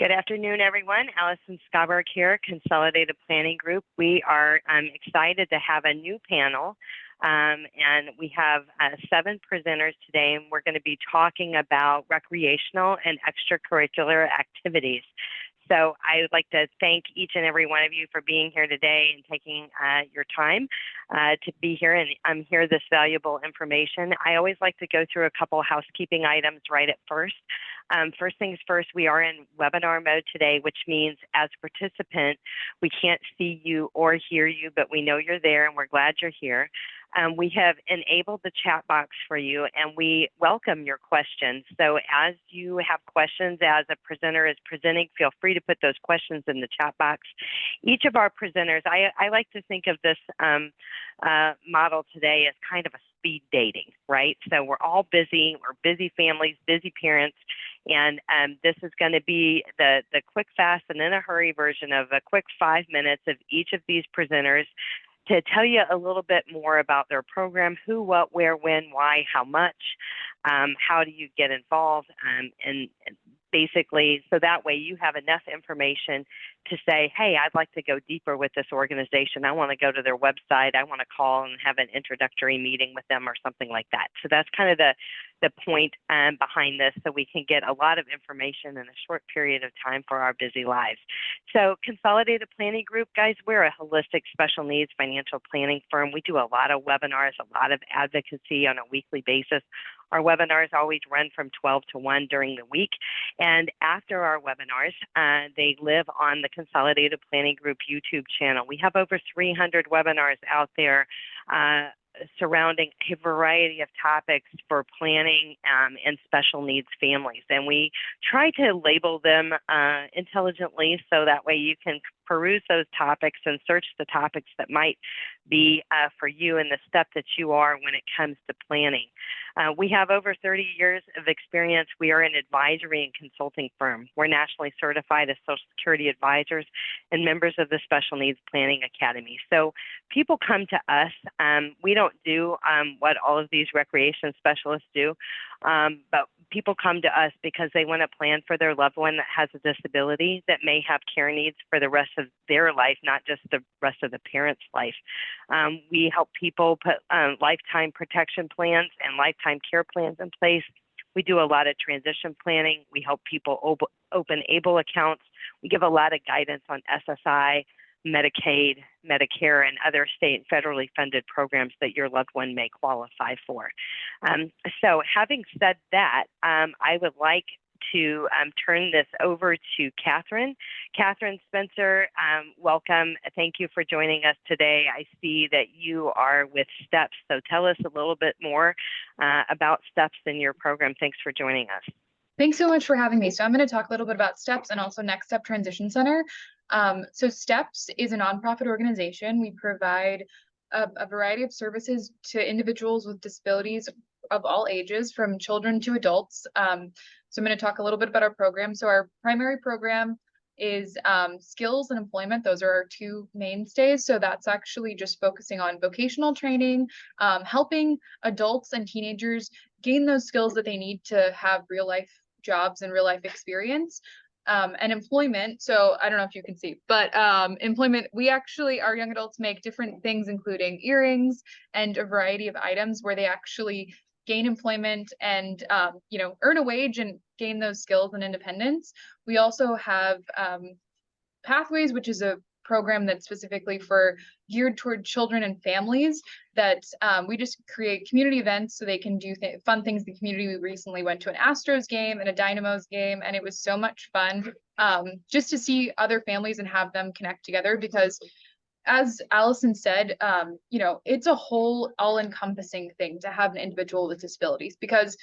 Good afternoon, everyone. Allison Scoberg here, Consolidated Planning Group. We are excited to have a new panel, and we have 7 presenters today, and we're going to be talking about recreational and extracurricular activities. So I would like to thank each and every one of you for being here today and taking your time to be here and hear this valuable information. I always like to go through a couple housekeeping items right at first. First things first, we are in webinar mode today, which means as a participant, we can't see you or hear you, but we know you're there and we're glad you're here. We have enabled the chat box for you and we welcome your questions. So as you have questions, as a presenter is presenting, feel free to put those questions in the chat box. Each of our presenters, I like to think of this model today as kind of a speed dating, right? So we're all busy, we're busy families, busy parents, and this is going to be the quick, fast, and in a hurry version of a quick 5 minutes of each of these presenters to tell you a little bit more about their program, who, what, where, when, why, how much, how do you get involved, and basically, so that way you have enough information to say, hey, I'd like to go deeper with this organization. I want to go to their website. I want to call and have an introductory meeting with them or something like that. So that's kind of the point behind this, so we can get a lot of information in a short period of time for our busy lives. So Consolidated Planning Group, guys, we're a holistic special needs financial planning firm. We do a lot of webinars, a lot of advocacy on a weekly basis. Our webinars always run from 12 to 1 during the week. And after our webinars, they live on the Consolidated Planning Group YouTube channel. We have over 300 webinars out there surrounding a variety of topics for planning and special needs families. And we try to label them intelligently so that way you can peruse those topics and search the topics that might be for you in the step that you are when it comes to planning. We have over 30 years of experience. We are an advisory and consulting firm. We're nationally certified as Social Security advisors and members of the Special Needs Planning Academy. So people come to us. We don't do what all of these recreation specialists do, but people come to us because they want to plan for their loved one that has a disability that may have care needs for the rest of their life, not just the rest of the parent's life. We help people put lifetime protection plans and lifetime care plans in place. We do a lot of transition planning. We help people open ABLE accounts. We give a lot of guidance on SSI, Medicaid, Medicare, and other state and federally funded programs that your loved one may qualify for. So having said that, I would like to turn this over to Catherine. Catherine Spencer, welcome. Thank you for joining us today. I see that you are with STEPS, so tell us a little bit more about STEPS in your program. Thanks for joining us. Thanks so much for having me. So I'm going to talk a little bit about STEPS and also Next Step Transition Center. So STEPS is a nonprofit organization. We provide a variety of services to individuals with disabilities of all ages, from children to adults. So I'm going to talk a little bit about our program. So our primary program is skills and employment. Those are our 2 mainstays. So that's actually just focusing on vocational training, helping adults and teenagers gain those skills that they need to have real life jobs and real life experience. And employment, so I don't know if you can see, but employment, our young adults make different things, including earrings and a variety of items where they actually gain employment and earn a wage and gain those skills and independence. We also have Pathways, which is a program that's specifically geared toward children and families that we just create community events so they can do fun things in the community. We recently went to an Astros game and a Dynamos game, and it was so much fun just to see other families and have them connect together, because as Allison said, it's a whole all-encompassing thing to have an individual with disabilities, because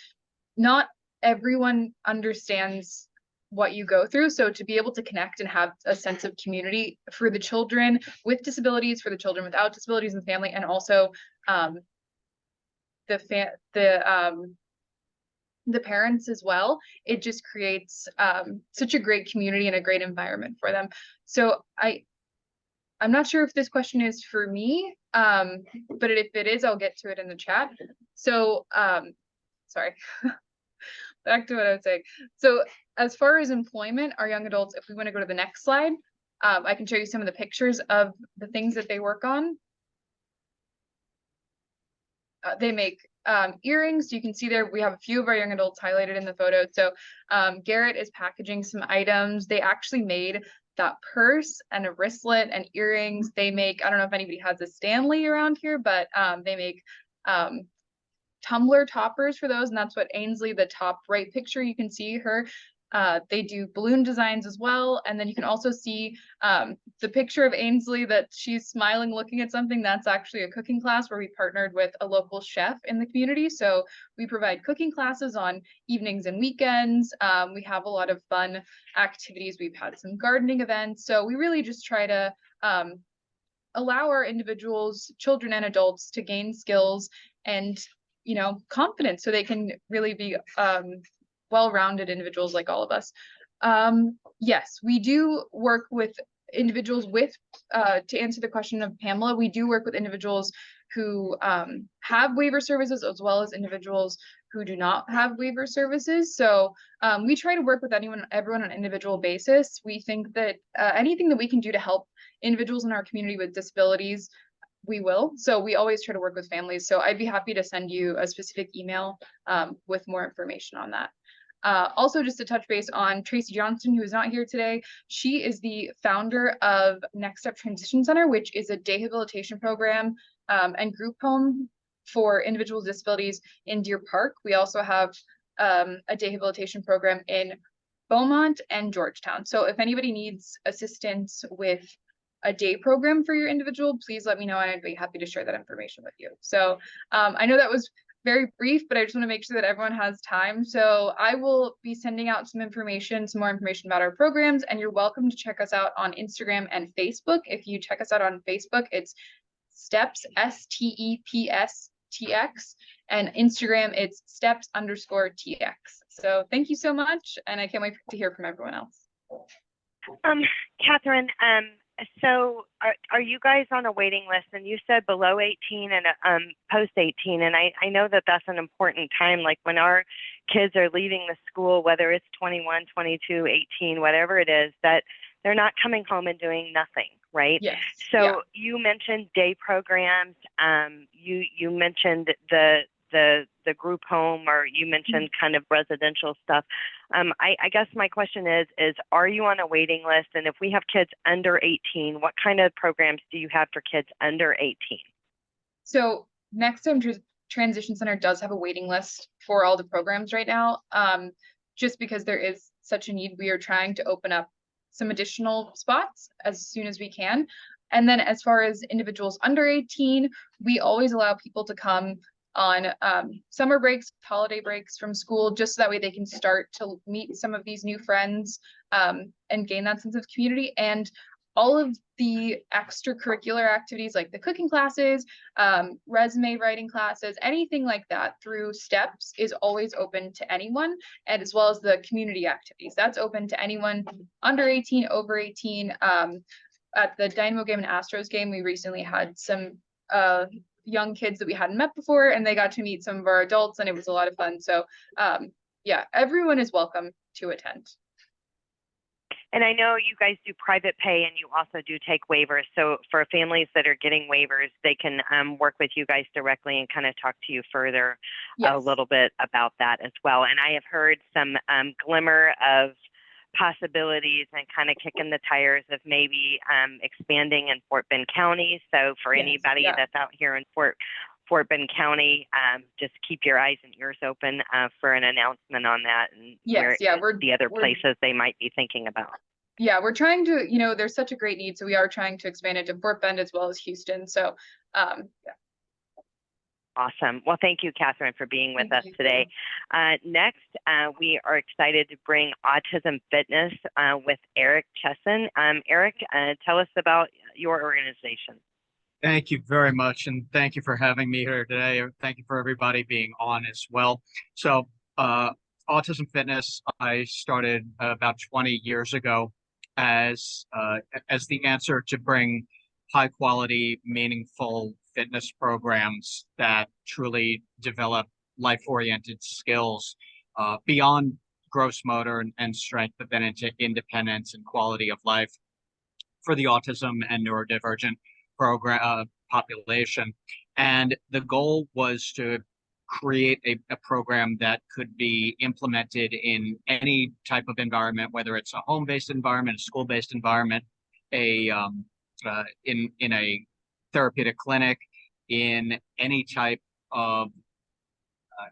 not everyone understands what you go through. So to be able to connect and have a sense of community for the children with disabilities, for the children without disabilities in the family, and also the parents as well, it just creates such a great community and a great environment for them. So I'm not sure if this question is for me, but if it is, I'll get to it in the chat. So, sorry. back to what I was saying. So as far as employment, our young adults, if we want to go to the next slide, I can show you some of the pictures of the things that they work on. They make earrings. You can see there we have a few of our young adults highlighted in the photo. So Garrett is packaging some items. They actually made that purse and a wristlet and earrings. They make, I don't know if anybody has a Stanley around here, but they make tumbler toppers for those, and that's what Ainsley, the top right picture, you can see her. They do balloon designs as well, and then you can also see the picture of Ainsley that she's smiling looking at something. That's actually a cooking class where we partnered with a local chef in the community. So we provide cooking classes on evenings and weekends. We have a lot of fun activities. We've had some gardening events. So we really just try to allow our individuals, children and adults, to gain skills and confidence so they can really be well-rounded individuals like all of us. Yes, we do work with individuals with, to answer the question of Pamela, we do work with individuals who have waiver services as well as individuals who do not have waiver services. So we try to work with everyone on an individual basis. We think that anything that we can do to help individuals in our community with disabilities, we will. So we always try to work with families. So I'd be happy to send you a specific email with more information on that. Also, just to touch base on Tracy Johnston, who is not here today, she is the founder of Next Step Transition Center, which is a day habilitation program and group home for individuals with disabilities in Deer Park. We also have a day habilitation program in Beaumont and Georgetown. So if anybody needs assistance with a day program for your individual, please let me know and I'd be happy to share that information with you. So I know that was very brief, but I just want to make sure that everyone has time. So I will be sending out some information, some more information about our programs, and you're welcome to check us out on Instagram and Facebook. If you check us out on Facebook, it's STEPS, STEPSTX, and Instagram, it's steps_TX. So thank you so much, and I can't wait to hear from everyone else. Catherine, so are you guys on a waiting list? And you said below 18 and post 18, and I know that that's an important time, like when our kids are leaving the school, whether it's 21, 22, 18, whatever it is, that they're not coming home and doing nothing, right? Yes. So yeah. You mentioned day programs. You mentioned the group home, or you mentioned kind of residential stuff. I guess my question is, are you on a waiting list? And if we have kids under 18, what kind of programs do you have for kids under 18? So Next Step Transition Center does have a waiting list for all the programs right now. Just because there is such a need, we are trying to open up some additional spots as soon as we can. And then as far as individuals under 18, we always allow people to come on summer breaks, holiday breaks from school, just so that way they can start to meet some of these new friends and gain that sense of community. And all of the extracurricular activities like the cooking classes, resume writing classes, anything like that through STEPS is always open to anyone, and as well as the community activities. That's open to anyone under 18, over 18. At the Dynamo game and Astros game, we recently had some young kids that we hadn't met before, and they got to meet some of our adults, and it was a lot of fun. So yeah, everyone is welcome to attend. And I know you guys do private pay, and you also do take waivers. So for families that are getting waivers, they can work with you guys directly and kind of talk to you further Yes. a little bit about that as well. And I have heard some glimmer of possibilities and kind of kicking the tires of maybe expanding in Fort Bend County. So for Yes, anybody yeah. that's out here in Fort Bend County, just keep your eyes and ears open for an announcement on that, and Yes, yeah, the other places they might be thinking about. Yeah, we're trying to, there's such a great need, so we are trying to expand it to Fort Bend as well as Houston. So yeah. Awesome. Well, thank you, Catherine, for being with us today. Next, we are excited to bring Autism Fitness with Eric Chesson. Eric, tell us about your organization. Thank you very much, and thank you for having me here today. Thank you for everybody being on as well. So, Autism Fitness, I started about 20 years ago as the answer to bring high-quality, meaningful fitness programs that truly develop life-oriented skills beyond gross motor and strength, but then into independence and quality of life for the autism and neurodivergent population. And the goal was to create a program that could be implemented in any type of environment, whether it's a home-based environment, a school-based environment, in a therapeutic clinic, in any type of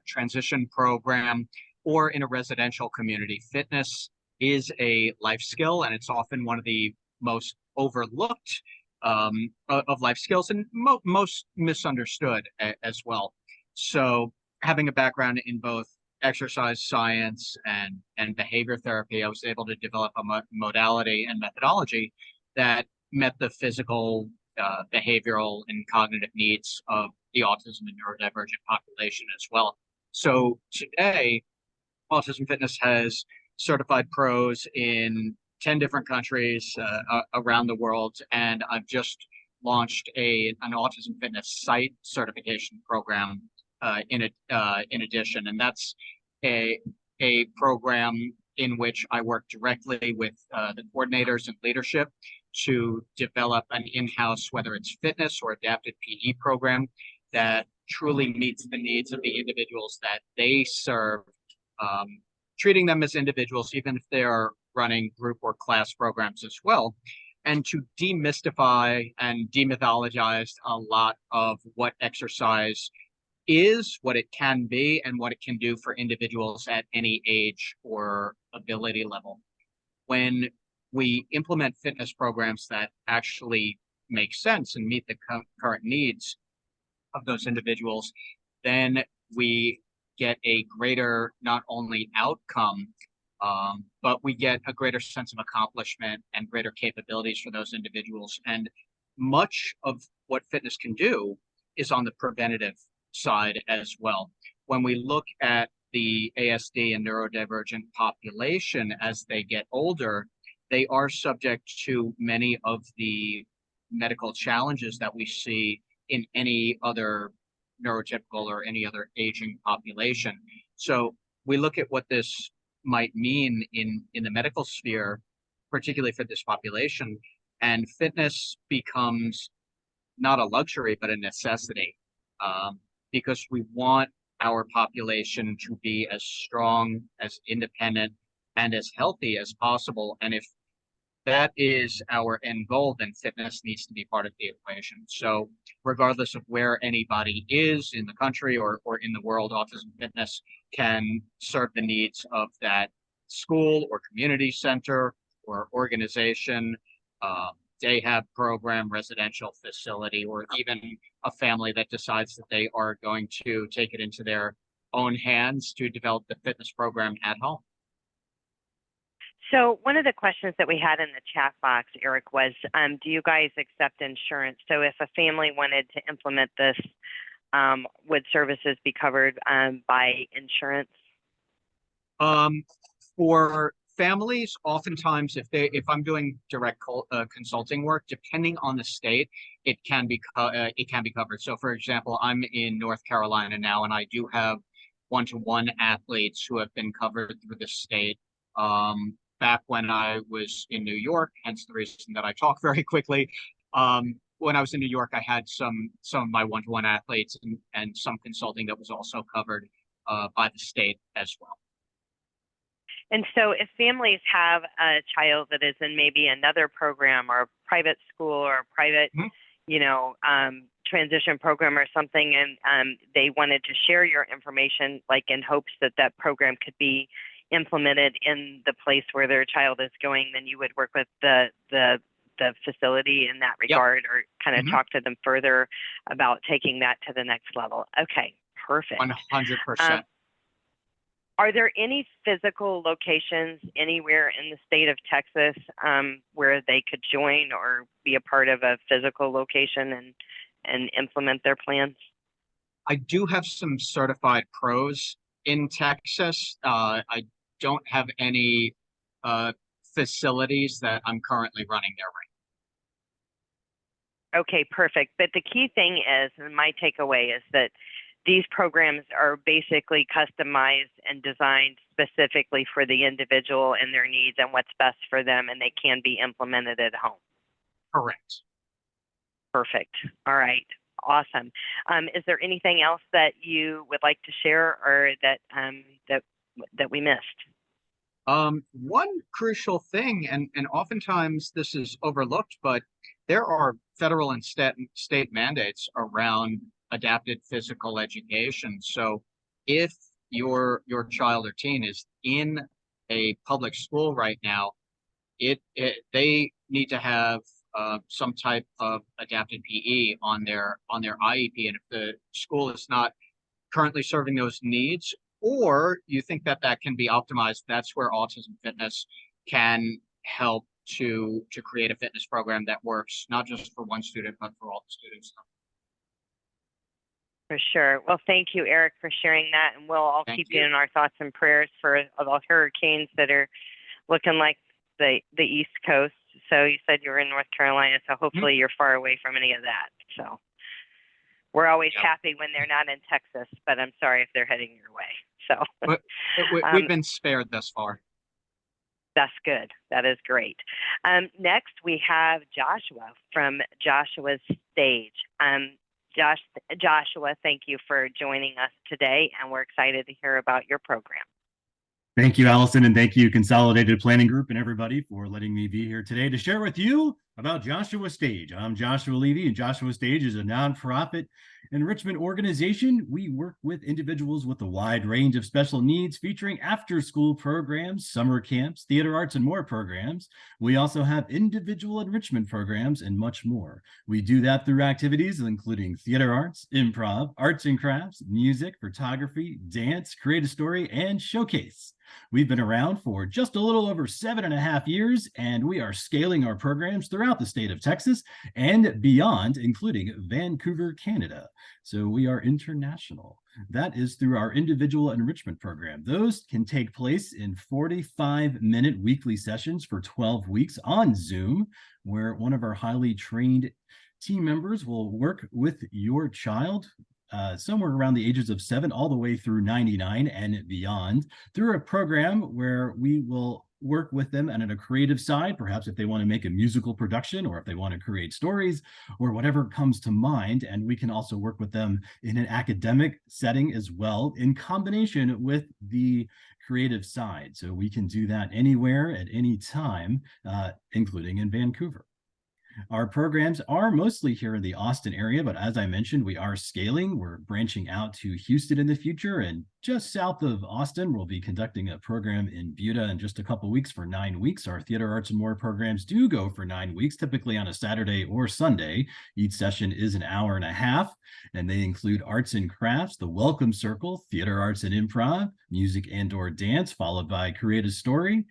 transition program, or in a residential community. Fitness is a life skill, and it's often one of the most overlooked of life skills, and most misunderstood as well. So having a background in both exercise science and behavior therapy, I was able to develop a modality and methodology that met the physical, behavioral, and cognitive needs of the autism and neurodivergent population as well. So today, Autism Fitness has certified pros in 10 different countries around the world, and I've just launched an Autism Fitness site certification program in addition, and that's a program in which I work directly with the coordinators and leadership to develop an in-house, whether it's fitness or adapted PE program that truly meets the needs of the individuals that they serve, treating them as individuals, even if they are running group or class programs as well, and to demystify and demythologize a lot of what exercise is, what it can be, and what it can do for individuals at any age or ability level. When we implement fitness programs that actually make sense and meet the current needs of those individuals, then we get a greater not only outcome, but we get a greater sense of accomplishment and greater capabilities for those individuals. And much of what fitness can do is on the preventative side as well. When we look at the ASD and neurodivergent population as they get older, they are subject to many of the medical challenges that we see in any other neurotypical or any other aging population. So we look at what this might mean in the medical sphere, particularly for this population, and fitness becomes not a luxury, but a necessity, because we want our population to be as strong, as independent, and as healthy as possible. And if that is our end goal, then fitness needs to be part of the equation. So regardless of where anybody is in the country or in the world, Autism Fitness can serve the needs of that school or community center or organization, day hab program, residential facility, or even a family that decides that they are going to take it into their own hands to develop the fitness program at home. So one of the questions that we had in the chat box, Eric, was, do you guys accept insurance? So if a family wanted to implement this, would services be covered by insurance? For families, oftentimes, if I'm doing direct consulting work, depending on the state, it can be covered. So, for example, I'm in North Carolina now, and I do have one-to-one athletes who have been covered through the state. Back when I was in New York, hence the reason that I talk very quickly. When I was in New York, I had some of my one-to-one athletes and some consulting that was also covered by the state as well. And so if families have a child that is in maybe another program or a private school or a private, transition program or something, and they wanted to share your information, like in hopes that that program could be implemented in the place where their child is going, then you would work with the facility in that regard. Yep. Or kind of talk to them further about taking that to the next level. Okay, perfect. 100%. Are there any physical locations anywhere in the state of Texas where they could join or be a part of a physical location and implement their plans? I do have some certified pros in Texas. I don't have any facilities that I'm currently running there right. Okay, perfect. But the key thing is, and my takeaway is that these programs are basically customized and designed specifically for the individual and their needs and what's best for them, and they can be implemented at home. Correct. Perfect. All right. Awesome. Is there anything else that you would like to share, or that that we missed? One crucial thing, and oftentimes this is overlooked, but there are federal and state mandates around adapted physical education. So if your child or teen is in a public school right now, they need to have some type of adapted PE on their IEP. And if the school is not currently serving those needs, or you think that that can be optimized, that's where Autism Fitness can help to create a fitness program that works not just for one student, but for all the students. For sure. Well, thank you, Eric, for sharing that. And we'll all keep you in our thoughts and prayers for all hurricanes that are looking like the East Coast. So you said you were in North Carolina, so hopefully you're far away from any of that. So we're always happy when they're not in Texas, but I'm sorry if they're heading your way. So but we've been spared thus far. That's good. That is great. Next, we have Joshua from Joshua's Stage. Joshua, thank you for joining us today, and we're excited to hear about your program. Thank you, Allison, and thank you, Consolidated Planning Group, and everybody for letting me be here today to share with you about Joshua Stage. I'm Joshua Levy, and Joshua Stage is a nonprofit enrichment organization. We work with individuals with a wide range of special needs, featuring after-school programs, summer camps, theater arts, and more programs. We also have individual enrichment programs and much more. We do that through activities including theater arts, improv, arts and crafts, music, photography, dance, create a story, and showcase. We've been around for just a little over 7.5 years, and we are scaling our programs throughout the state of Texas and beyond, including Vancouver, Canada. So we are international. That is through our individual enrichment program. Those can take place in 45-minute weekly sessions for 12 weeks on Zoom, where one of our highly trained team members will work with your child somewhere around the ages of 7 all the way through 99 and beyond, through a program where we will work with them and on a creative side, perhaps if they want to make a musical production or if they want to create stories or whatever comes to mind. And we can also work with them in an academic setting as well, in combination with the creative side. So we can do that anywhere at any time, including in Vancouver. Our programs are mostly here in the Austin area, but as I mentioned, we are scaling. We're branching out to Houston in the future, and just south of Austin, we'll be conducting a program in Buda in just a couple weeks for 9 weeks. Our Theater Arts and More programs do go for 9 weeks, typically on a Saturday or Sunday. Each session is an hour and a half, and they include arts and crafts, the Welcome Circle, theater arts and improv, music and/or dance, followed by Create a Story,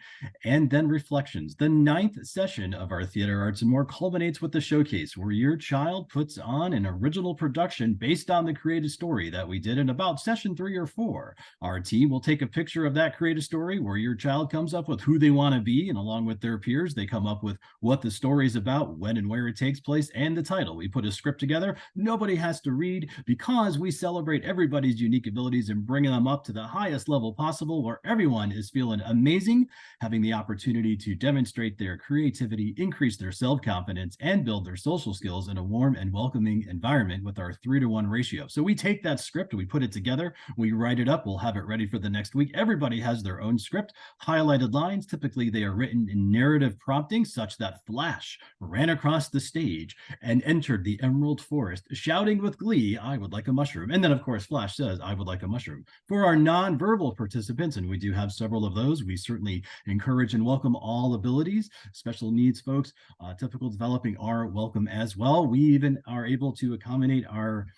and then reflections. The 9th session of our Theater Arts and More culminates with the showcase, where your child puts on an original production based on the creative story that we did in about session 3 or 4. Our team will take a picture of that creative story where your child comes up with who they want to be, and along with their peers, they come up with what the story is about, when and where it takes place, and the title. We put a script together. Nobody has to read, because we celebrate everybody's unique abilities and bring them up to the highest level possible, where everyone is feeling amazing, having the opportunity to demonstrate their creativity, increase their self-confidence, and build their social skills in a warm and welcoming environment with our 3-to-1 ratio. So we take that script, we put it together, we write it up, we'll have it ready for the next week. Everybody has their own script, highlighted lines. Typically they are written in narrative prompting, such that Flash ran across the stage and entered the Emerald Forest, shouting with glee, "I would like a mushroom." And then of course Flash says, "I would like a mushroom." For our non-verbal participants, and we do have several of those, we certainly encourage and welcome all abilities. Special needs folks, typical developing, are welcome as well. We even are able to accommodate our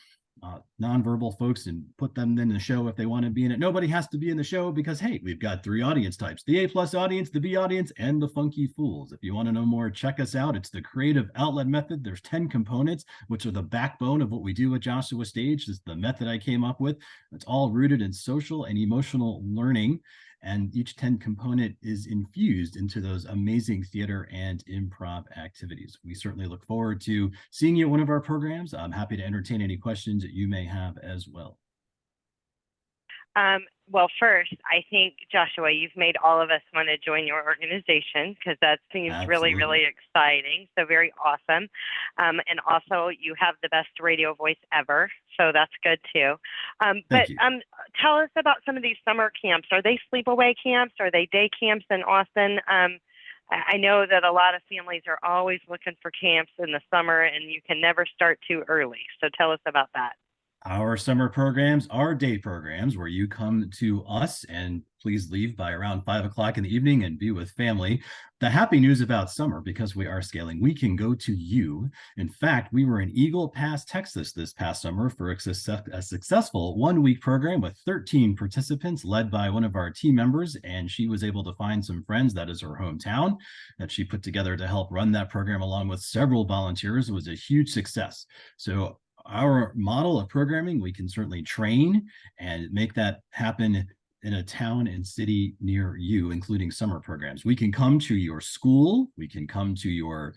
nonverbal folks and put them in the show if they want to be in it. Nobody has to be in the show, because hey, we've got 3 audience types: the A+ audience, the B audience, and the funky fools. If you want to know more, check us out. It's the creative outlet method. There's 10 components, which are the backbone of what we do at Joshua Stage. This is the method I came up with. It's all rooted in social and emotional learning, and each 10 component is infused into those amazing theater and improv activities. We certainly look forward to seeing you at one of our programs. I'm happy to entertain any questions that you may have as well. Well, first, I think, Joshua, you've made all of us want to join your organization because that seems really, Absolutely. really exciting. So very awesome. And also, you have the best radio voice ever. So that's good too. Thank But you. tell us about some of these summer camps. Are they sleepaway camps? Are they day camps in Austin? I know that a lot of families are always looking for camps in the summer and you can never start too early. So tell us about that. Our summer programs are day programs where you come to us and please leave by around 5 o'clock in the evening and be with family. The happy news about summer, because we are scaling, we can go to you. In fact, we were in Eagle Pass, Texas this past summer for a successful 1-week program with 13 participants led by one of our team members. And she was able to find some friends, that is her hometown, that she put together to help run that program along with several volunteers. It was a huge success. So our model of programming, we can certainly train and make that happen in a town and city near you, including summer programs. We can come to your school, we can come to your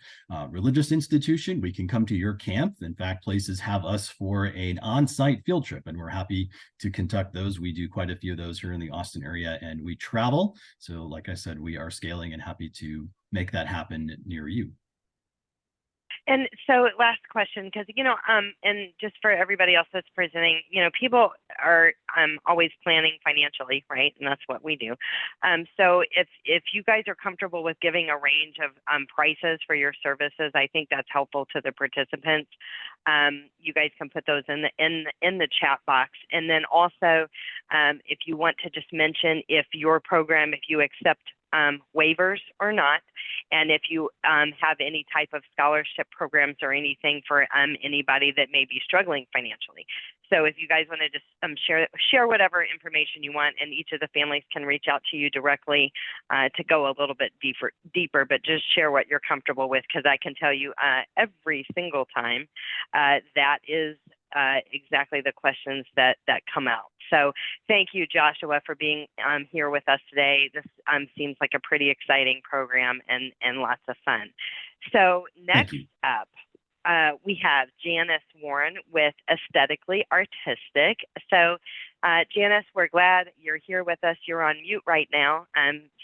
religious institution, we can come to your camp. In fact, places have us for an on-site field trip, and we're happy to conduct those. We do quite a few of those here in the Austin area, and we travel. So like I said, we are scaling and happy to make that happen near you. And so last question, because, and just for everybody else that's presenting, people are always planning financially, right? And that's what we do. So if you guys are comfortable with giving a range of prices for your services, I think that's helpful to the participants. You guys can put those in the chat box. And then also, if you want to just mention if your program, if you accept waivers or not, and if you have any type of scholarship programs or anything for anybody that may be struggling financially. So if you guys want to just share whatever information you want, and each of the families can reach out to you directly to go a little bit deeper, but just share what you're comfortable with, because I can tell you every single time that is exactly the questions that come out. So thank you, Joshua, for being here with us today. This seems like a pretty exciting program and lots of fun. So next up, we have Janice Warren with Aesthetically Artistic. So Janice, we're glad you're here with us. You're on mute right now.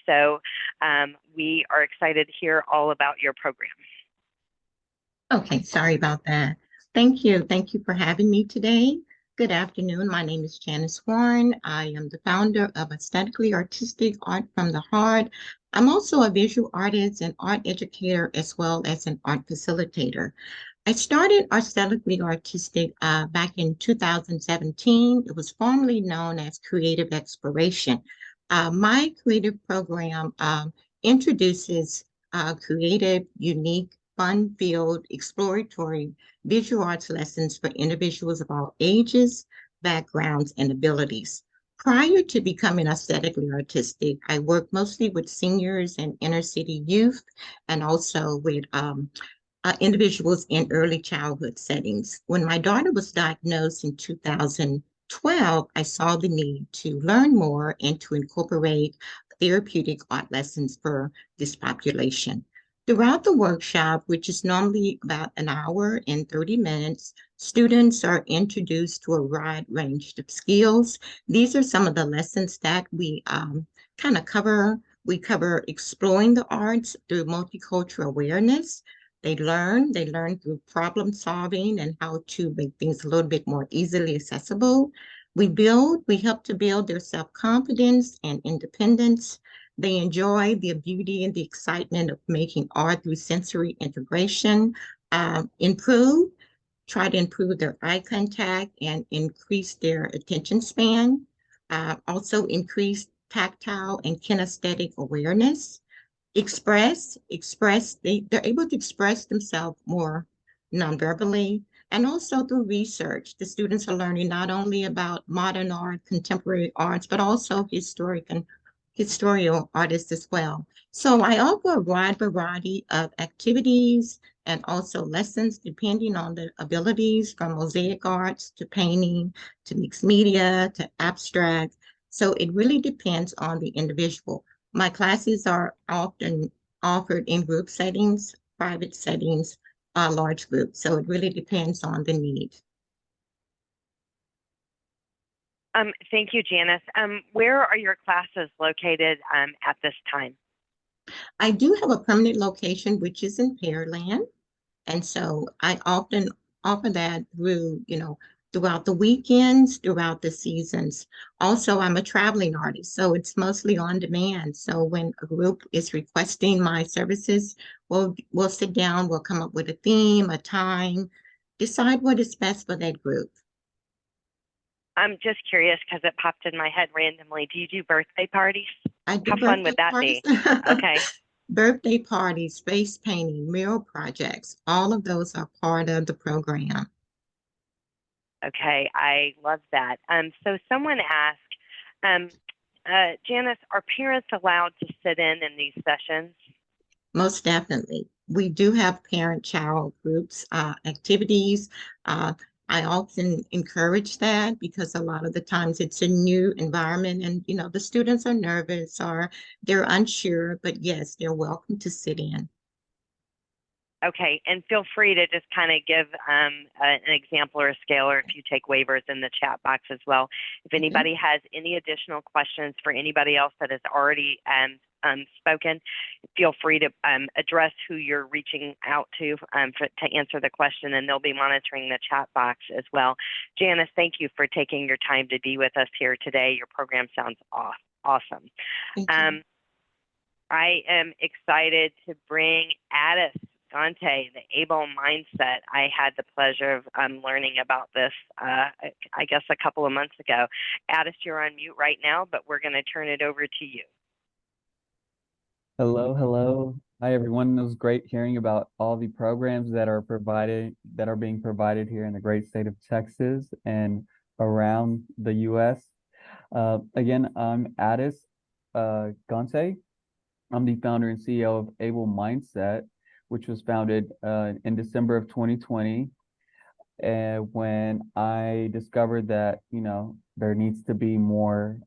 So we are excited to hear all about your program. Okay, sorry about that. Thank you. Thank you for having me today. Good afternoon. My name is Janice Warren. I am the founder of Aesthetically Artistic Art from the Heart. I'm also a visual artist and art educator, as well as an art facilitator. I started Aesthetically Artistic back in 2017. It was formerly known as Creative Exploration. My creative program introduces creative, unique, fun-filled, exploratory visual arts lessons for individuals of all ages, backgrounds, and abilities. Prior to becoming aesthetically artistic, I worked mostly with seniors and inner city youth, and also with individuals in early childhood settings. When my daughter was diagnosed in 2012, I saw the need to learn more and to incorporate therapeutic art lessons for this population. Throughout the workshop, which is normally about an hour and 30 minutes, students are introduced to a wide range of skills. These are some of the lessons that we kind of cover. We cover exploring the arts through multicultural awareness. They learn through problem solving and how to make things a little bit more easily accessible. We help to build their self-confidence and independence. They enjoy the beauty and the excitement of making art through sensory integration, try to improve their eye contact and increase their attention span, also increase tactile and kinesthetic awareness, they're able to express themselves more non-verbally, and also through research. The students are learning not only about modern art, contemporary arts, but also historical artists as well. So I offer a wide variety of activities and also lessons depending on the abilities, from mosaic arts to painting, to mixed media, to abstract. So it really depends on the individual. My classes are often offered in group settings, private settings, large groups. So it really depends on the need. Thank you, Janice. Where are your classes located at this time? I do have a permanent location, which is in Pearland. And so I often offer that through, throughout the weekends, throughout the seasons. Also, I'm a traveling artist, so it's mostly on demand. So when a group is requesting my services, we'll sit down, we'll come up with a theme, a time, decide what is best for that group. I'm just curious because it popped in my head randomly. Do you do birthday parties? I do How fun would that parties. be? Okay. Birthday parties, face painting, mural projects, all of those are part of the program. Okay, I love that. So someone asked, Janice, are parents allowed to sit in these sessions? Most definitely. We do have parent-child groups, activities. I often encourage that because a lot of the times it's a new environment and, the students are nervous or they're unsure, but yes, they're welcome to sit in. Okay, and feel free to just kind of give an example or a scale, or if you take waivers in the chat box as well. If anybody has any additional questions for anybody else that has already spoken, feel free to address who you're reaching out to answer the question, and they'll be monitoring the chat box as well. Janice, thank you for taking your time to be with us here today. Your program sounds awesome. Thank you. I am excited to bring Addis Gante, the able mindset. I had the pleasure of learning about this, I guess, a couple of months ago. Addis, you're on mute right now, but we're going to turn it over to you. Hello, hello. Hi, everyone. It was great hearing about all the programs that are being provided here in the great state of Texas and around the U.S. Again, I'm Addis Gante. I'm the founder and CEO of Able Mindset, which was founded in December of 2020. And when I discovered that, there needs to be more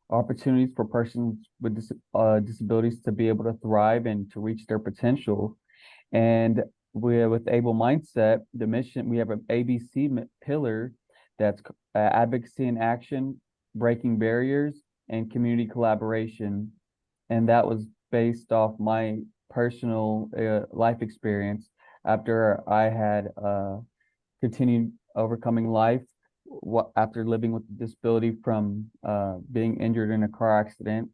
opportunities for persons with disabilities to be able to thrive and to reach their potential. And with Able Mindset, the mission, we have an ABC pillar that's advocacy and action, breaking barriers, and community collaboration. And that was based off my personal life experience after I had continued overcoming life after living with a disability from being injured in a car accident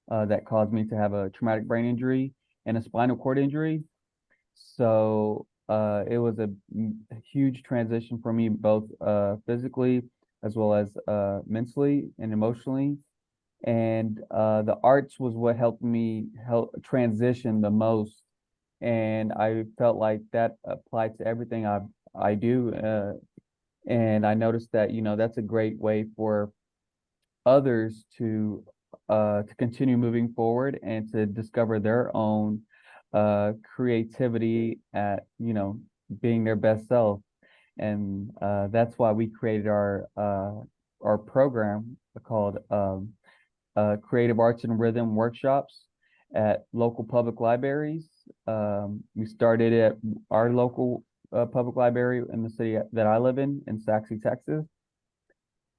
that caused me to have a traumatic brain injury and a spinal cord injury. So it was a huge transition for me, both physically as well as mentally and emotionally. And the arts was what helped me transition the most. And I felt like that applied to everything I do. And I noticed that, that's a great way for others to continue moving forward and to discover their own creativity at, being their best self. And that's why we created our program called Creative Arts and Rhythm Workshops at local public libraries. We started at our local public library in the city that I live in Saxe, Texas,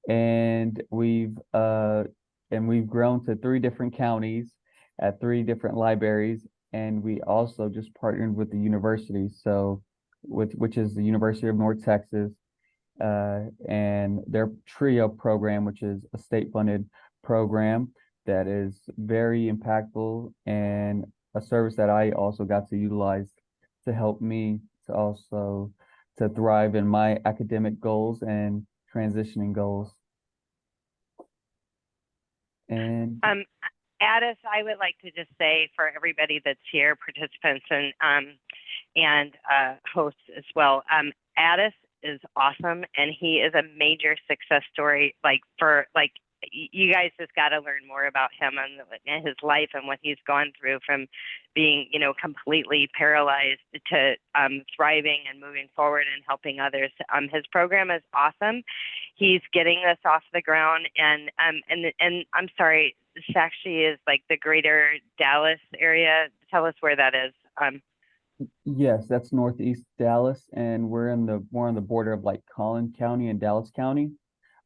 and we've grown to 3 different counties at 3 different libraries, and we also just partnered with the university, which is the University of North Texas, and their TRIO program, which is a state-funded program that is very impactful and a service that I also got to utilize to help me to thrive in my academic goals and transitioning goals. And Addis, I would like to just say for everybody that's here, participants and hosts as well, Addis is awesome, and he is a major success story. You guys just got to learn more about him and his life and what he's gone through from being, completely paralyzed to thriving and moving forward and helping others. His program is awesome. He's getting us off the ground, and I'm sorry, Saxe is like the greater Dallas area. Tell us where that is. Yes, that's Northeast Dallas, and we're on the border of like Collin County and Dallas County.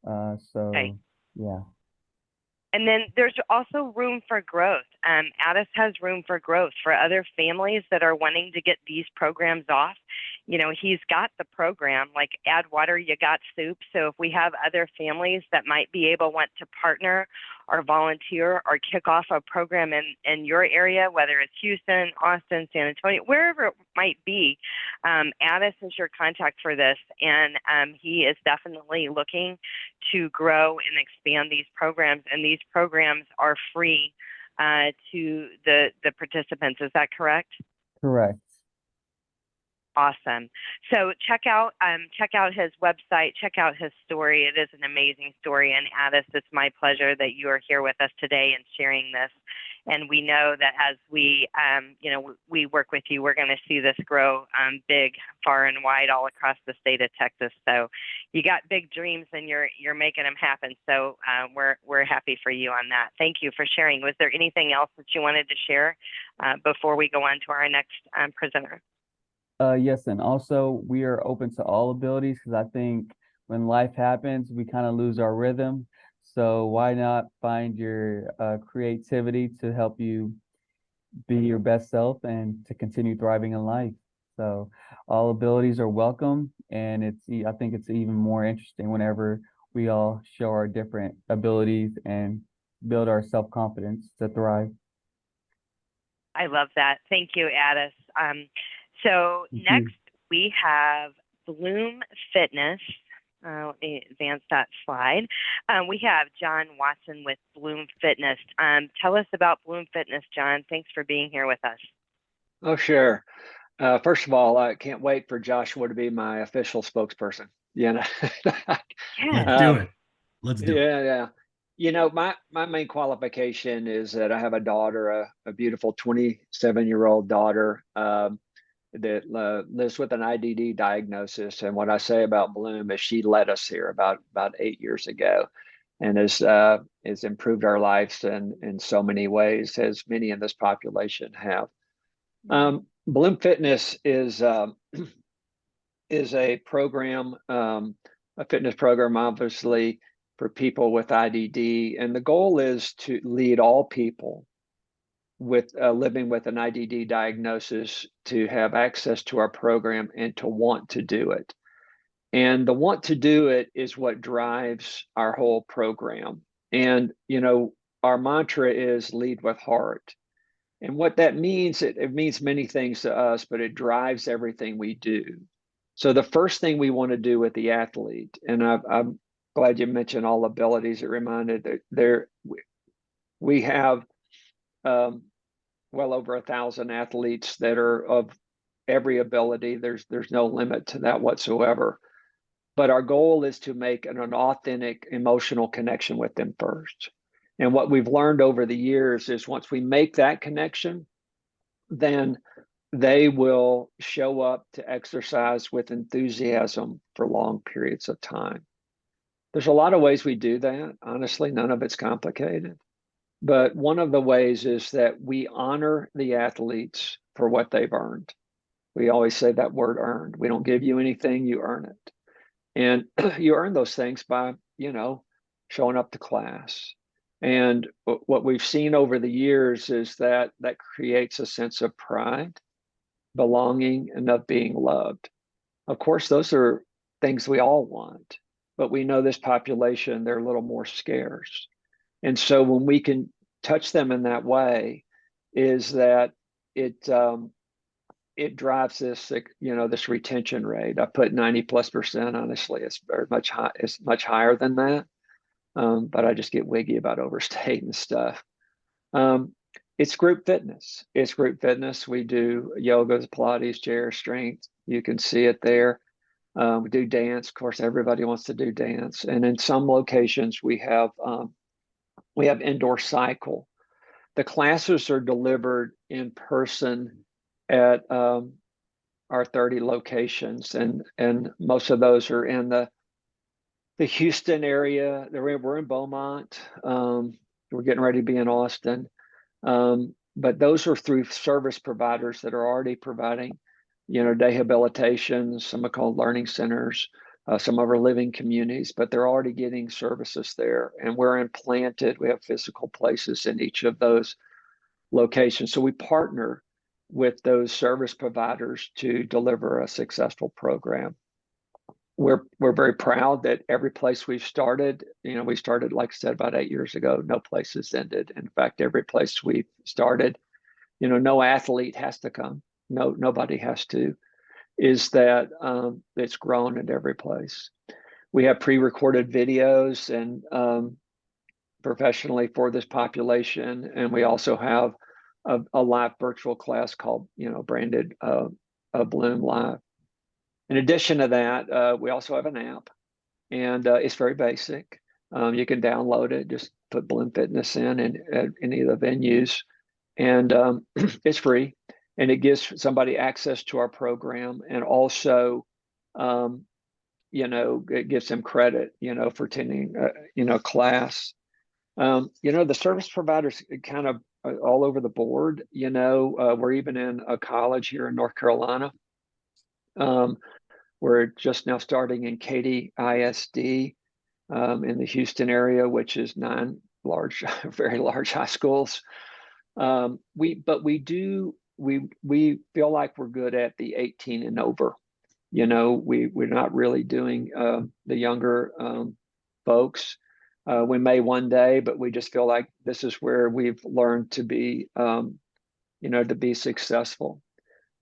Okay. Yeah. And then there's also room for growth. Addis has room for growth for other families that are wanting to get these programs off. You know, he's got the program, like add water, you got soup. So if we have other families that might be able want to partner or volunteer or kick off a program in your area, whether it's Houston, Austin, San Antonio, wherever it might be, Addis is your contact for this. And he is definitely looking to grow and expand these programs. And these programs are free to the participants. Is that correct? Correct. Awesome. So check out his website, check out his story. It is an amazing story. And Addis, it's my pleasure that you are here with us today and sharing this. And we know that as we, we work with you, we're going to see this grow big, far and wide all across the state of Texas. So you got big dreams and you're making them happen. So we're happy for you on that. Thank you for sharing. Was there anything else that you wanted to share before we go on to our next presenter? Yes, and also we are open to all abilities, because I think when life happens, we kind of lose our rhythm. So why not find your creativity to help you be your best self and to continue thriving in life? So all abilities are welcome, and I think it's even more interesting whenever we all show our different abilities and build our self-confidence to thrive. I love that. Thank you, Addis. So next we have Bloom Fitness. Let me advance that slide. We have John Watson with Bloom Fitness. Tell us about Bloom Fitness, John. Thanks for being here with us. Oh, sure. First of all, I can't wait for Joshua to be my official spokesperson. You know, Let's do it. Let's do it. Yeah. You know, my main qualification is that I have a daughter, a beautiful 27-year-old daughter that lives with an IDD diagnosis. And what I say about Bloom is she led us here about 8 years ago, and has improved our lives in so many ways, as many in this population have. Bloom Fitness is a program, a fitness program, obviously, for people with IDD. And the goal is to lead all people with living with an IDD diagnosis to have access to our program and to want to do it. And the want to do it is what drives our whole program. And, you know, our mantra is lead with heart. And what that means, it means many things to us, but it drives everything we do. So the first thing we want to do with the athlete, and I'm glad you mentioned all abilities. It reminded that we have well over 1,000 athletes that are of every ability. There's no limit to that whatsoever. But our goal is to make an authentic emotional connection with them first. And what we've learned over the years is once we make that connection, then they will show up to exercise with enthusiasm for long periods of time. There's a lot of ways we do that. Honestly, none of it's complicated. But one of the ways is that we honor the athletes for what they've earned. We always say that word earned. We don't give you anything, you earn it. And you earn those things by, you know, showing up to class. And what we've seen over the years is that creates a sense of pride, belonging, and of being loved. Of course, those are things we all want, but we know this population, they're a little more scarce. And so when we can touch them in that way, is that it drives this, you know, this retention rate. I put 90+%. Honestly, it's very much high. It's much higher than that. But I just get wiggy about overstating stuff. It's group fitness. It's group fitness. We do yoga, Pilates, chair strength. You can see it there. We do dance. Of course, everybody wants to do dance. And in some locations, we have indoor cycle. The classes are delivered in person at our 30 locations, and most of those are in the Houston area. We're in Beaumont. We're getting ready to be in Austin. But those are through service providers that are already providing, you know, rehabilitation, some are called learning centers. Some of our living communities, but they're already getting services there. And we're implanted. We have physical places in each of those locations. So we partner with those service providers to deliver a successful program. We're very proud that every place we've started, we started, like I said, about 8 years ago. No place has ended. In fact, every place we've started, no athlete has to come. Nobody has to. Is that it's grown at every place. We have pre-recorded videos and professionally for this population, and we also have a live virtual class called, branded Bloom Live. In addition to that, we also have an app, and it's very basic. You can download it, just put Bloom Fitness in at any of the venues, and it's free. And it gives somebody access to our program, and also, it gives them credit, for attending, class. The service providers kind of all over the board. We're even in a college here in North Carolina. We're just now starting in Katy ISD in the Houston area, which is 9 very large high schools. We feel like we're good at the 18 and over. We're not really doing the younger folks. We may one day, but we just feel like this is where we've learned to be, to be successful.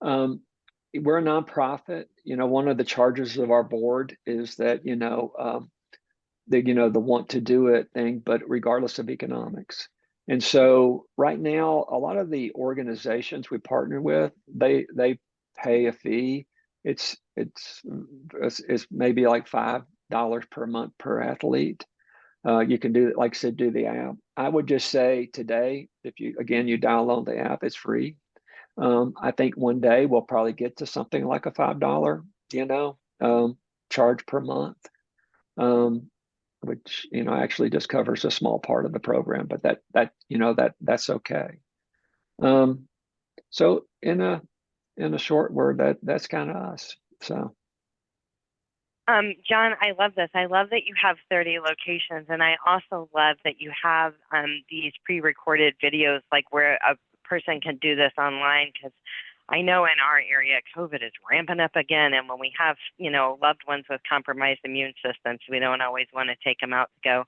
We're a nonprofit. One of the charges of our board is that, the want to do it thing, but regardless of economics. And so right now, a lot of the organizations we partner with, they pay a fee. It's maybe like $5 per month per athlete. You can do, like I said, do the app. I would just say today, if you download the app, it's free. I think one day we'll probably get to something like a $5, charge per month, which, actually just covers a small part of the program, but that's okay. So in a short word, that's kind of us. So. John, I love this. I love that you have 30 locations, and I also love that you have these pre-recorded videos, like where a person can do this online, because I know in our area, COVID is ramping up again, and when we have, loved ones with compromised immune systems, we don't always want to take them out to go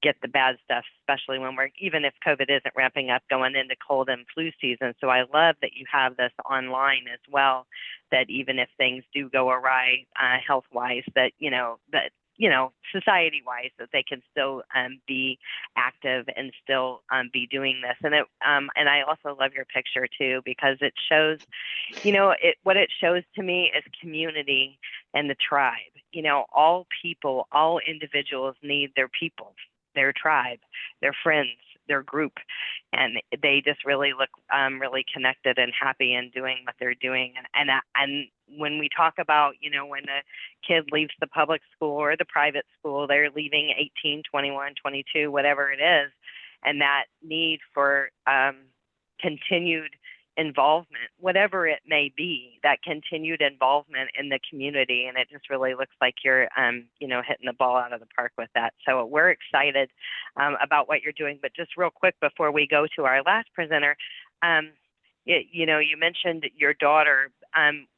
get the bad stuff, especially when even if COVID isn't ramping up, going into cold and flu season. So I love that you have this online as well, that even if things do go awry health-wise, that, society-wise, that they can still be active and still be doing this. And and I also love your picture too, because it shows, what it shows to me is community and the tribe. All people, all individuals need their people, their tribe, their friends, their group, and they just really look really connected and happy in doing what they're doing. And when we talk about, when a kid leaves the public school or the private school, they're leaving 18, 21, 22, whatever it is, and that need for continued involvement, whatever it may be, that continued involvement in the community. And it just really looks like you're, hitting the ball out of the park with that. So we're excited about what you're doing. But just real quick before we go to our last presenter, you mentioned your daughter.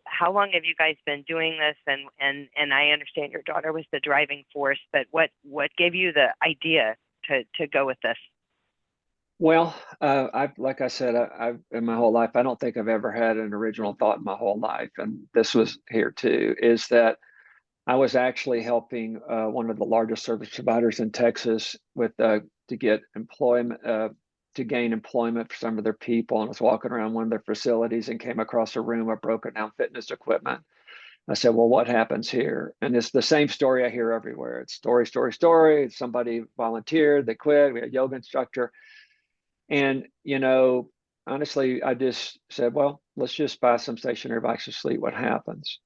How long have you guys been doing this? And I understand your daughter was the driving force, but what gave you the idea to go with this? Well, like I said, I've in my whole life, I don't think I've ever had an original thought in my whole life, and this was here too. Is that I was actually helping one of the largest service providers in Texas with to get employment, to gain employment for some of their people, and I was walking around one of their facilities and came across a room of broken down fitness equipment. I said, well, what happens here? And it's the same story I hear everywhere. It's story, story, story. Somebody volunteered, they quit. We had a yoga instructor. And, honestly, I just said, well, let's just buy some stationary bikes to see what happens.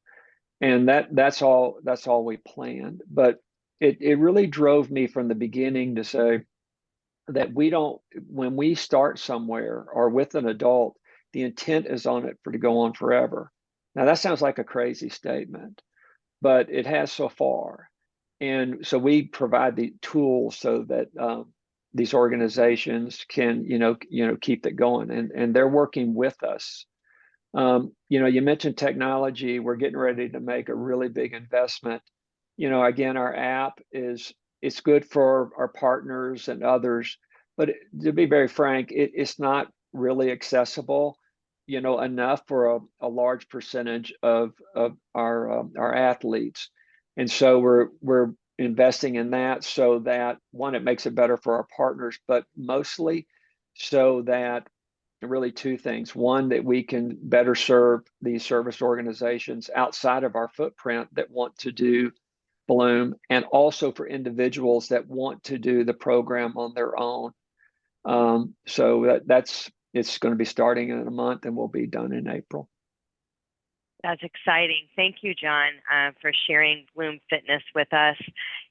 And that's all we planned. But it really drove me from the beginning to say that when we start somewhere or with an adult, the intent is on it to go on forever. Now that sounds like a crazy statement, but it has so far. And so we provide the tools so that these organizations can, keep it going, and they're working with us. You mentioned technology. We're getting ready to make a really big investment. Again, our app it's good for our partners and others, but to be very frank, it's not really accessible, enough for a large percentage of our athletes. And so we're investing in that so that, one, it makes it better for our partners, but mostly so that, really, two things. One, that we can better serve these service organizations outside of our footprint that want to do Bloom, and also for individuals that want to do the program on their own. So it's going to be starting in a month and will be done in April. That's exciting. Thank you, John, for sharing Bloom Fitness with us.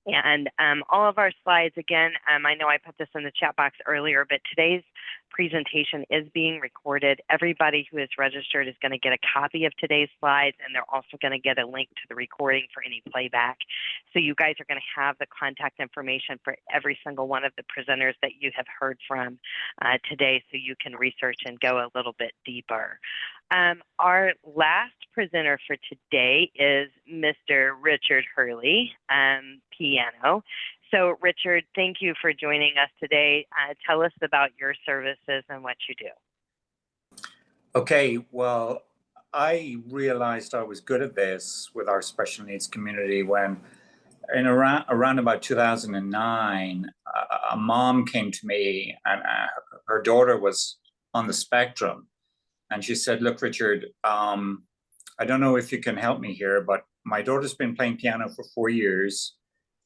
And all of our slides, again, I know I put this in the chat box earlier, but today's presentation is being recorded. Everybody who is registered is going to get a copy of today's slides, and they're also going to get a link to the recording for any playback. So you guys are going to have the contact information for every single one of the presenters that you have heard from today, so you can research and go a little bit deeper. Our last presenter for today is Mr. Richard Hurley, piano. So Richard, thank you for joining us today. Tell us about your services and what you do. Okay, well, I realized I was good at this with our special needs community when in around about 2009, a mom came to me, and her daughter was on the spectrum. And she said, look, Richard, I don't know if you can help me here, but my daughter's been playing piano for 4 years.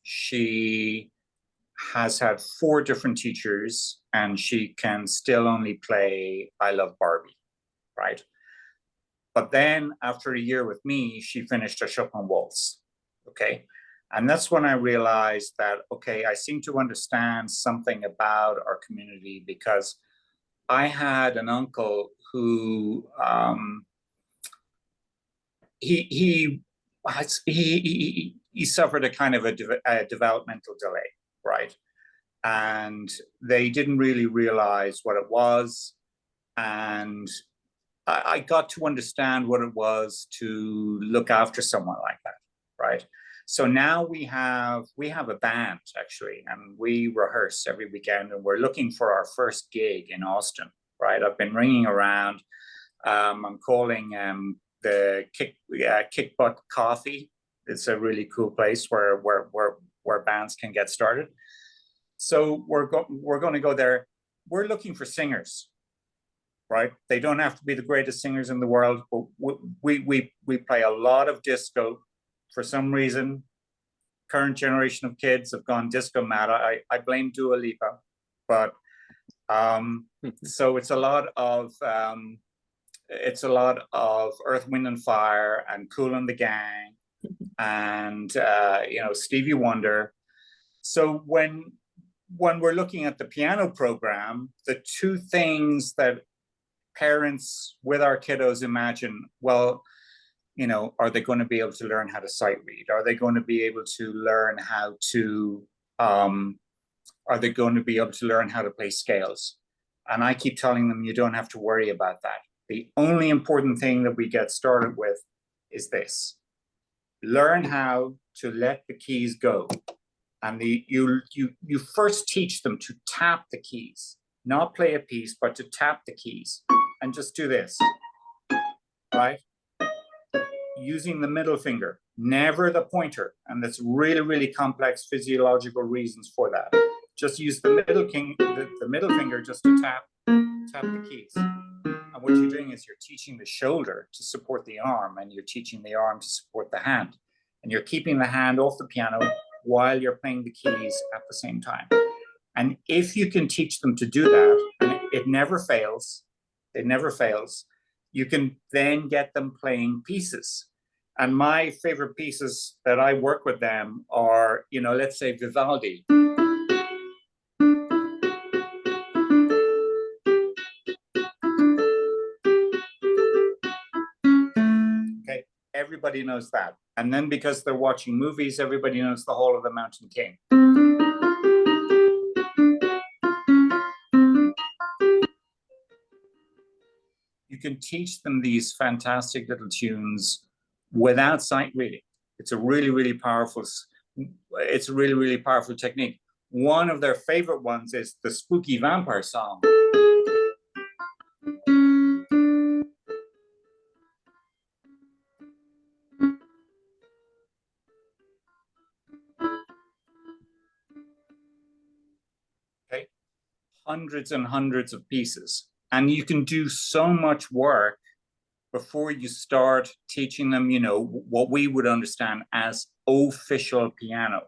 She has had 4 different teachers, and she can still only play I Love Barbie, right? But then after a year with me, she finished a Chopin waltz, okay? And that's when I realized that, okay, I seem to understand something about our community, because I had an uncle who he suffered a kind of a developmental delay, right? And they didn't really realize what it was. And I got to understand what it was to look after someone like that, right? So now we have a band, actually, and we rehearse every weekend, and we're looking for our first gig in Austin, right? I've been ringing around. I'm calling the Kick Butt Coffee. It's a really cool place where bands can get started. So we're going to go there. We're looking for singers, right? They don't have to be the greatest singers in the world, but we play a lot of disco. For some reason, current generation of kids have gone disco mad. I blame Dua Lipa, but so it's a lot of Earth, Wind and Fire and Kool and the Gang and Stevie Wonder. So when we're looking at the piano program, the two things that parents with our kiddos imagine, well, are they going to be able to learn how to sight read? Are they going to be able to learn how to play scales? And I keep telling them, you don't have to worry about that. The only important thing that we get started with is this: learn how to let the keys go. And you first teach them to tap the keys, not play a piece, but to tap the keys, and just do this, right? Using the middle finger, never the pointer. And that's really, really complex physiological reasons for that. Just use the middle finger just to tap the keys. And what you're doing is you're teaching the shoulder to support the arm, and you're teaching the arm to support the hand. And you're keeping the hand off the piano while you're playing the keys at the same time. And if you can teach them to do that, and it never fails, you can then get them playing pieces. And my favorite pieces that I work with them are, let's say Vivaldi. Okay, everybody knows that. And then because they're watching movies, everybody knows the Hall of the Mountain King. You can teach them these fantastic little tunes without sight reading. It's a really, really powerful, it's a really, really powerful technique. One of their favorite ones is the spooky vampire song. Okay, hundreds and hundreds of pieces. And you can do so much work before you start teaching them, you know, what we would understand as official piano.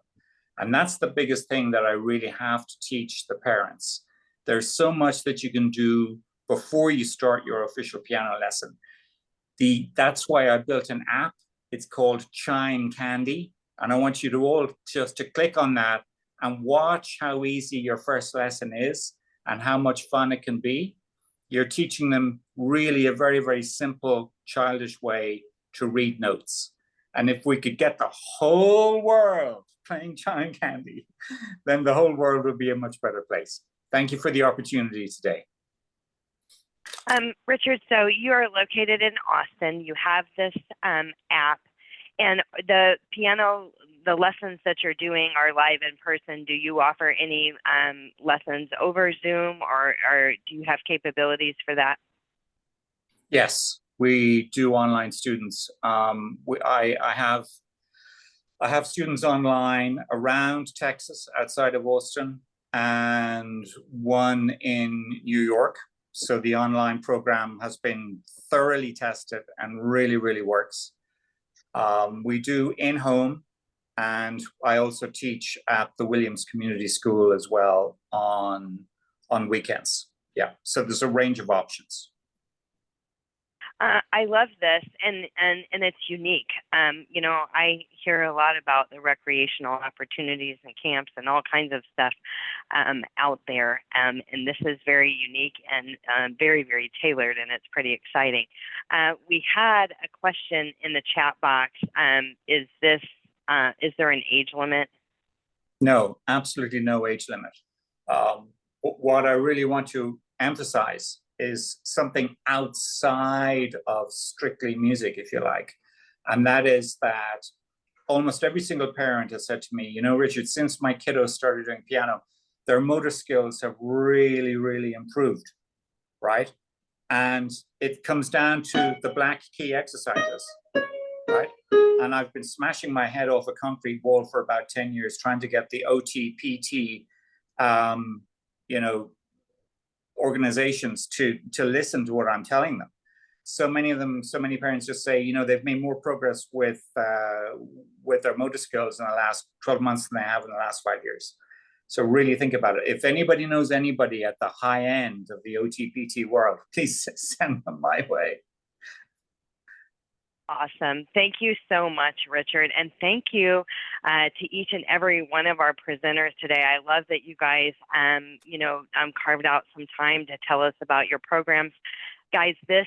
And that's the biggest thing that I really have to teach the parents. There's so much that you can do before you start your official piano lesson. That's why I built an app. It's called Chime Candy. And I want you to all just to click on that and watch how easy your first lesson is and how much fun it can be. You're teaching them really a very, very simple, childish way to read notes. And if we could get the whole world playing Chime Candy, then the whole world would be a much better place. Thank you for the opportunity today. Richard, so you are located in Austin. You have this app, and the piano, the lessons that you're doing are live in person. Do you offer any lessons over Zoom, or do you have capabilities for that? Yes, we do online students. I have students online around Texas, outside of Austin, and one in New York. So the online program has been thoroughly tested and really, really works. We do in-home, and I also teach at the Williams Community School as well on weekends. Yeah, so there's a range of options. I love this, and it's unique. You know, I hear a lot about the recreational opportunities and camps and all kinds of stuff out there, and this is very unique and very, very tailored, and it's pretty exciting. We had a question in the chat box. Is there an age limit? No, absolutely no age limit. What I really want to emphasize is something outside of strictly music, if you like. And that is that almost every single parent has said to me, you know, Richard, since my kiddos started doing piano, their motor skills have really, really improved, right? And it comes down to the black key exercises, right? And I've been smashing my head off a concrete wall for about 10 years trying to get the OT, PT, you know, organizations to listen to what I'm telling them. So many parents just say, you know, they've made more progress with their motor skills in the last 12 months than they have in the last 5 years. So really think about it. If anybody knows anybody at the high end of the OT-PT world, please send them my way. Awesome. Thank you so much, Richard. And thank you to each and every one of our presenters today. I love that you guys, you know, carved out some time to tell us about your programs. Guys, this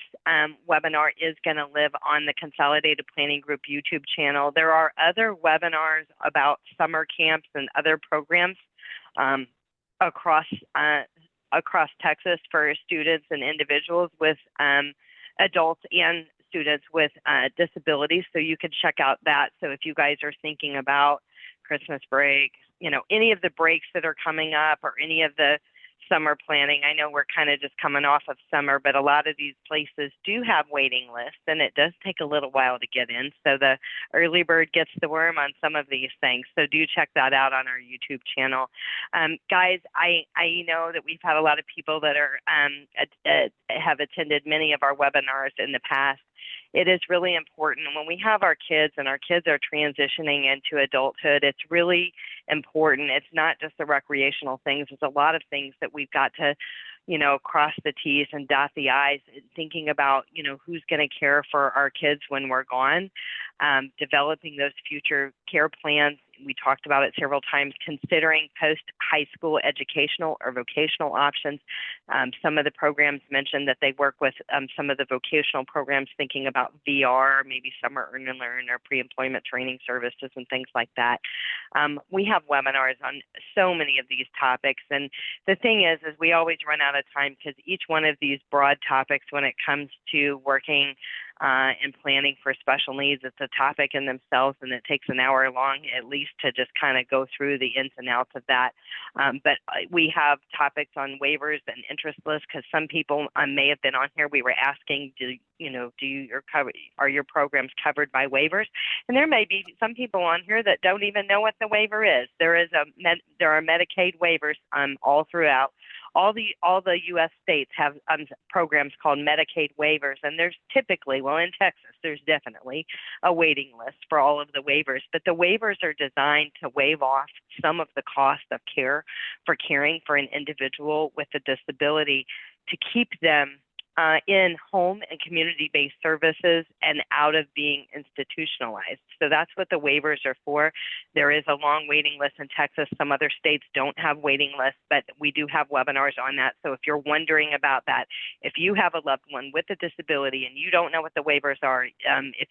webinar is going to live on the Consolidated Planning Group YouTube channel. There are other webinars about summer camps and other programs across Texas for students and individuals with adults and students with disabilities. So you can check out that. So if you guys are thinking about Christmas break, you know, any of the breaks that are coming up or any of the summer planning, I know we're kind of just coming off of summer, but a lot of these places do have waiting lists, and it does take a little while to get in. So the early bird gets the worm on some of these things. So do check that out on our YouTube channel. Guys, I know that we've had a lot of people that are have attended many of our webinars in the past. It is really important when we have our kids and our kids are transitioning into adulthood. It's really important. It's not just the recreational things. It's a lot of things that we've got to, you know, cross the T's and dot the I's, thinking about, you know, who's going to care for our kids when we're gone, developing those future care plans We talked about it several times, considering post-high school educational or vocational options. Some of the programs mentioned that they work with some of the vocational programs thinking about VR, maybe summer earn and learn or pre-employment training services and things like that. We have webinars on so many of these topics. And the thing is we always run out of time because each one of these broad topics, when it comes to working and planning for special needs, it's a topic in themselves, and it takes an hour long at least to just kind of go through the ins and outs of that. But we have topics on waivers and interest lists because some people may have been on here. We were asking, are your programs covered by waivers? And there may be some people on here that don't even know what the waiver is. There are Medicaid waivers all throughout. All the U.S. states have programs called Medicaid waivers, and there's typically, well, in Texas, there's definitely a waiting list for all of the waivers. But the waivers are designed to waive off some of the cost of care for caring for an individual with a disability to keep them in home and community-based services and out of being institutionalized. So that's what the waivers are for. There is a long waiting list in Texas. Some other states don't have waiting lists, but we do have webinars on that. So if you're wondering about that, if you have a loved one with a disability and you don't know what the waivers are,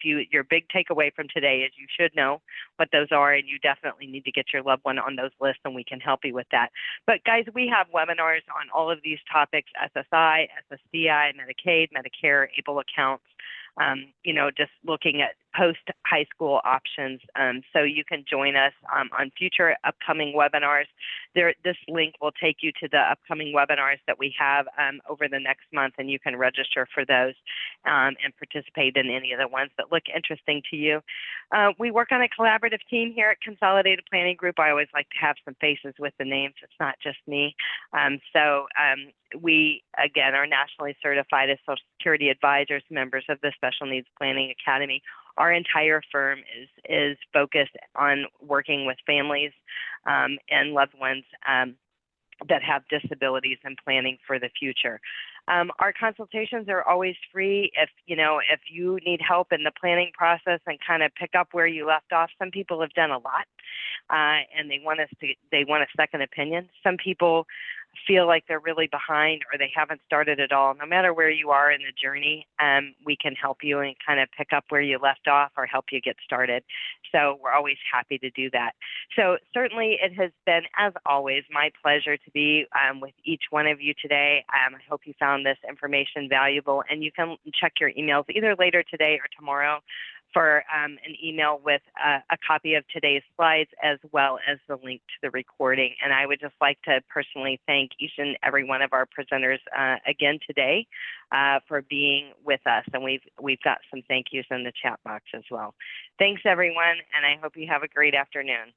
your big takeaway from today is you should know what those are, and you definitely need to get your loved one on those lists, and we can help you with that. But guys, we have webinars on all of these topics: SSI, SSDI, Medicaid, Medicare, ABLE accounts, just looking at post-high school options. So you can join us on future upcoming webinars. This link will take you to the upcoming webinars that we have over the next month, and you can register for those and participate in any of the ones that look interesting to you. We work on a collaborative team here at Consolidated Planning Group. I always like to have some faces with the names. It's not just me. We, again, are nationally certified as Social Security advisors, members of the Special Needs Planning Academy. Our entire firm is focused on working with families and loved ones that have disabilities and planning for the future. Our consultations are always free. If you need help in the planning process and kind of pick up where you left off, some people have done a lot and they want a second opinion. Some people feel like they're really behind or they haven't started at all. No matter where you are in the journey, we can help you and kind of pick up where you left off or help you get started. So we're always happy to do that. So certainly it has been, as always, my pleasure to be with each one of you today. I hope you found this information valuable, and you can check your emails either later today or tomorrow for an email with a copy of today's slides as well as the link to the recording. And I would just like to personally thank each and every one of our presenters again today for being with us. And we've got some thank yous in the chat box as well. Thanks, everyone, and I hope you have a great afternoon.